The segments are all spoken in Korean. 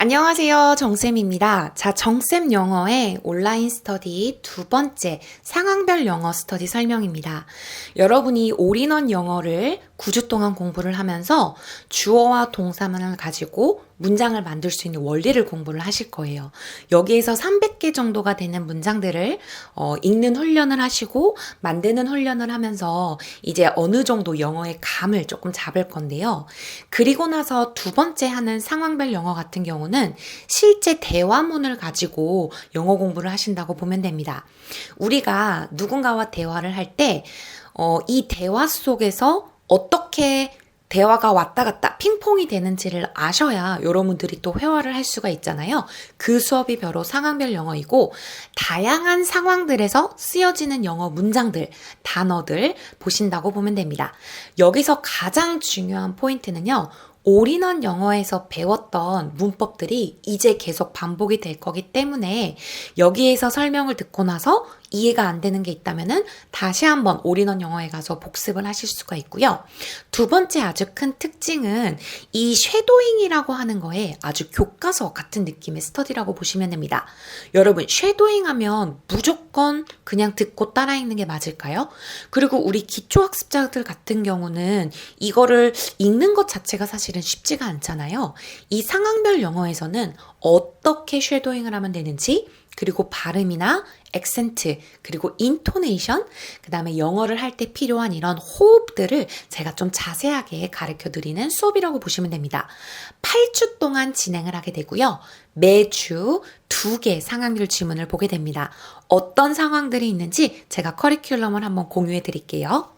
안녕하세요. 정쌤입니다. 자, 정쌤 영어의 온라인 스터디 두 번째 상황별 영어 스터디 설명입니다. 여러분이 올인원 영어를 9주 동안 공부를 하면서 주어와 동사만을 가지고 문장을 만들 수 있는 원리를 공부를 하실 거예요. 여기에서 300개 정도가 되는 문장들을 읽는 훈련을 하시고 만드는 훈련을 하면서 이제 어느 정도 영어의 감을 조금 잡을 건데요. 그리고 나서 두 번째 하는 상황별 영어 같은 경우는 실제 대화문을 가지고 영어 공부를 하신다고 보면 됩니다. 우리가 누군가와 대화를 할 때 이 대화 속에서 어떻게 대화가 왔다 갔다 핑퐁이 되는지를 아셔야 여러분들이 또 회화를 할 수가 있잖아요. 그 수업이 바로 상황별 영어이고 다양한 상황들에서 쓰여지는 영어 문장들, 단어들 보신다고 보면 됩니다. 여기서 가장 중요한 포인트는요. 올인원 영어에서 배웠던 문법들이 이제 계속 반복이 될 거기 때문에 여기에서 설명을 듣고 나서 이해가 안 되는 게 있다면은 다시 한번 올인원 영어에 가서 복습을 하실 수가 있고요. 두 번째 아주 큰 특징은 이 쉐도잉이라고 하는 거에 아주 교과서 같은 느낌의 스터디라고 보시면 됩니다. 여러분, 쉐도잉 하면 무조건 그냥 듣고 따라 읽는 게 맞을까요? 그리고 우리 기초학습자들 같은 경우는 이거를 읽는 것 자체가 사실은 쉽지가 않잖아요. 이 상황별 영어에서는 어떻게 쉐도잉을 하면 되는지, 그리고 발음이나 액센트, 그리고 인토네이션, 그 다음에 영어를 할 때 필요한 이런 호흡들을 제가 좀 자세하게 가르쳐 드리는 수업이라고 보시면 됩니다. 8주 동안 진행을 하게 되고요. 매주 2개 상황별 지문을 보게 됩니다. 어떤 상황들이 있는지 제가 커리큘럼을 한번 공유해 드릴게요.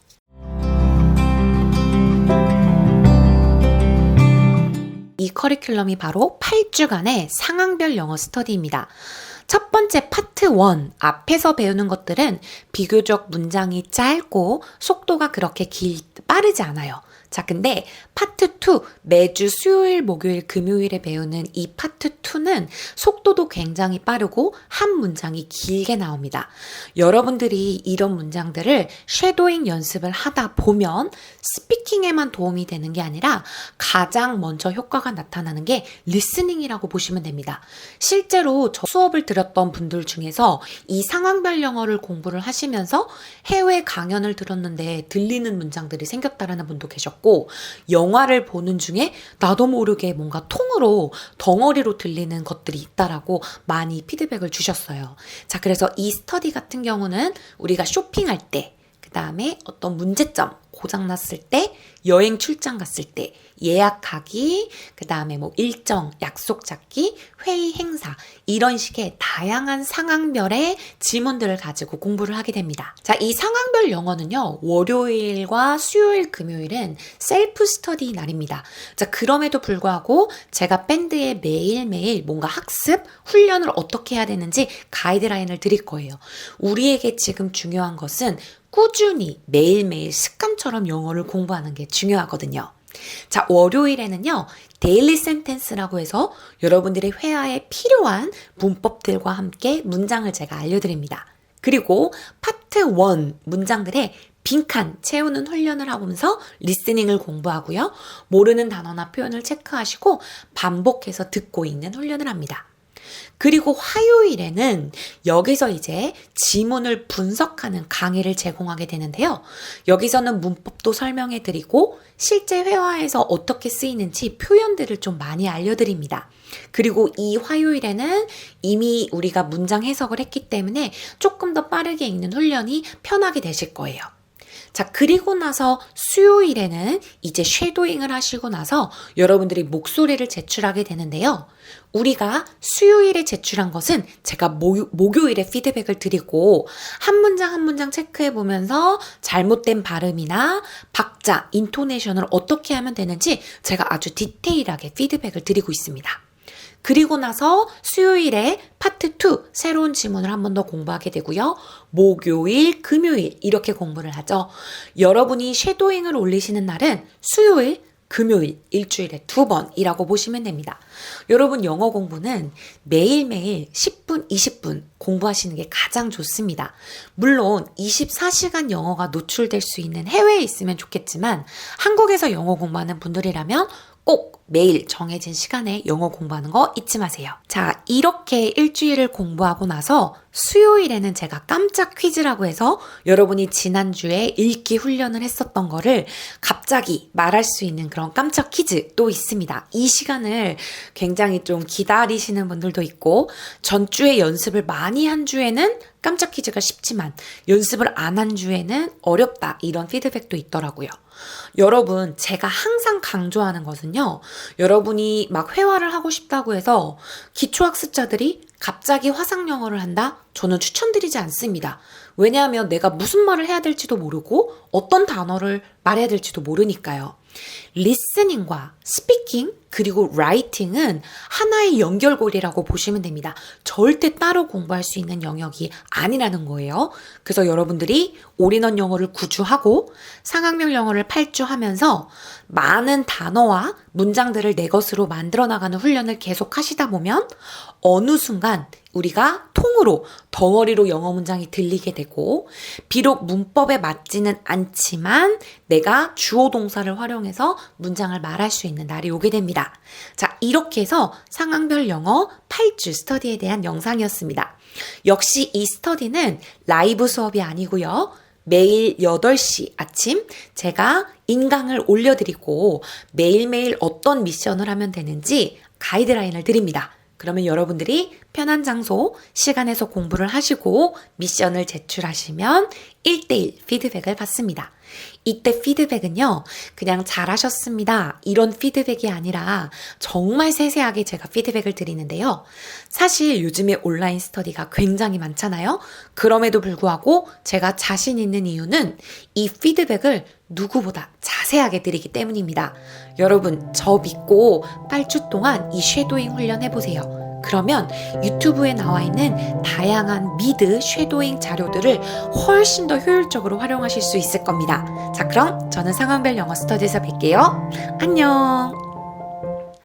이 커리큘럼이 바로 8주간의 상황별 영어 스터디입니다. 첫 번째 파트 1, 앞에서 배우는 것들은 비교적 문장이 짧고 속도가 그렇게 빠르지 않아요. 자, 근데 파트 2, 매주 수요일, 목요일, 금요일에 배우는 이 파트 2는 속도도 굉장히 빠르고 한 문장이 길게 나옵니다. 여러분들이 이런 문장들을 쉐도잉 연습을 하다 보면 스피킹에만 도움이 되는 게 아니라 가장 먼저 효과가 나타나는 게 리스닝이라고 보시면 됩니다. 실제로 저 수업을 들었던 분들 중에서 이 상황별 영어를 공부를 하시면서 해외 강연을 들었는데 들리는 문장들이 생겼다라는 분도 계셨고, 영화를 보는 중에 나도 모르게 뭔가 통으로 덩어리로 들리는 것들이 있다라고 많이 피드백을 주셨어요. 자, 그래서 이 스터디 같은 경우는 우리가 쇼핑할 때, 그 다음에 어떤 문제점, 고장났을 때, 여행 출장 갔을 때, 예약하기, 그 다음에 뭐 일정, 약속 잡기, 회의 행사, 이런 식의 다양한 상황별의 지문들을 가지고 공부를 하게 됩니다. 자, 이 상황별 영어는요, 월요일과 수요일, 금요일은 셀프 스터디 날입니다. 자, 그럼에도 불구하고 제가 밴드에 매일매일 뭔가 학습, 훈련을 어떻게 해야 되는지 가이드라인을 드릴 거예요. 우리에게 지금 중요한 것은 꾸준히 매일매일 습관처럼 영어를 공부하는 게 중요하거든요. 자, 월요일에는요, 데일리 센텐스라고 해서 여러분들의 회화에 필요한 문법들과 함께 문장을 제가 알려드립니다. 그리고 파트 1 문장들의 빈칸 채우는 훈련을 하면서 리스닝을 공부하고요. 모르는 단어나 표현을 체크하시고 반복해서 듣고 읽는 훈련을 합니다. 그리고 화요일에는 여기서 이제 지문을 분석하는 강의를 제공하게 되는데요. 여기서는 문법도 설명해 드리고 실제 회화에서 어떻게 쓰이는지 표현들을 좀 많이 알려드립니다. 그리고 이 화요일에는 이미 우리가 문장 해석을 했기 때문에 조금 더 빠르게 읽는 훈련이 편하게 되실 거예요. 자, 그리고 나서 수요일에는 이제 쉐도잉을 하시고 나서 여러분들이 목소리를 제출하게 되는데요. 우리가 수요일에 제출한 것은 제가 목요일에 피드백을 드리고 한 문장 한 문장 체크해 보면서 잘못된 발음이나 박자, 인토네이션을 어떻게 하면 되는지 제가 아주 디테일하게 피드백을 드리고 있습니다. 그리고 나서 수요일에 파트 2 새로운 지문을 한 번 더 공부하게 되고요. 목요일, 금요일 이렇게 공부를 하죠. 여러분이 쉐도잉을 올리시는 날은 수요일, 금요일 일주일에 2번이라고 보시면 됩니다. 여러분, 영어 공부는 매일매일 10분, 20분 공부하시는 게 가장 좋습니다. 물론 24시간 영어가 노출될 수 있는 해외에 있으면 좋겠지만 한국에서 영어 공부하는 분들이라면 꼭 매일 정해진 시간에 영어 공부하는 거 잊지 마세요. 자, 이렇게 일주일을 공부하고 나서 수요일에는 제가 깜짝 퀴즈라고 해서 여러분이 지난주에 읽기 훈련을 했었던 거를 갑자기 말할 수 있는 그런 깜짝 퀴즈 또 있습니다. 이 시간을 굉장히 좀 기다리시는 분들도 있고, 전주에 연습을 많이 한 주에는 깜짝 퀴즈가 쉽지만 연습을 안 한 주에는 어렵다, 이런 피드백도 있더라고요. 여러분, 제가 항상 강조하는 것은요, 여러분이 막 회화를 하고 싶다고 해서 기초학습자들이 갑자기 화상영어를 한다? 저는 추천드리지 않습니다. 왜냐하면 내가 무슨 말을 해야 될지도 모르고 어떤 단어를 말해야 될지도 모르니까요. 리스닝과 스피킹 그리고 라이팅은 하나의 연결고리라고 보시면 됩니다. 절대 따로 공부할 수 있는 영역이 아니라는 거예요. 그래서 여러분들이 올인원 영어를 9주 하고 상황별 영어를 8주 하면서 많은 단어와 문장들을 내 것으로 만들어 나가는 훈련을 계속 하시다 보면 어느 순간 우리가 통으로, 덩어리로 영어 문장이 들리게 되고, 비록 문법에 맞지는 않지만 내가 주어 동사를 활용해서 문장을 말할 수 있는 날이 오게 됩니다. 자, 이렇게 해서 상황별 영어 8주 스터디에 대한 영상이었습니다. 역시 이 스터디는 라이브 수업이 아니고요. 매일 8시 아침 제가 인강을 올려드리고 매일매일 어떤 미션을 하면 되는지 가이드라인을 드립니다. 그러면 여러분들이 편한 장소, 시간에서 공부를 하시고 미션을 제출하시면 1대1 피드백을 받습니다. 이때 피드백은요, 그냥 잘하셨습니다, 이런 피드백이 아니라 정말 세세하게 제가 피드백을 드리는데요. 사실 요즘에 온라인 스터디가 굉장히 많잖아요. 그럼에도 불구하고 제가 자신 있는 이유는 이 피드백을 누구보다 자세하게 드리기 때문입니다. 여러분, 저 믿고 8주 동안 이 쉐도잉 훈련 해보세요. 그러면 유튜브에 나와 있는 다양한 미드 쉐도잉 자료들을 훨씬 더 효율적으로 활용하실 수 있을 겁니다. 자, 그럼 저는 상황별 영어 스터디에서 뵐게요. 안녕!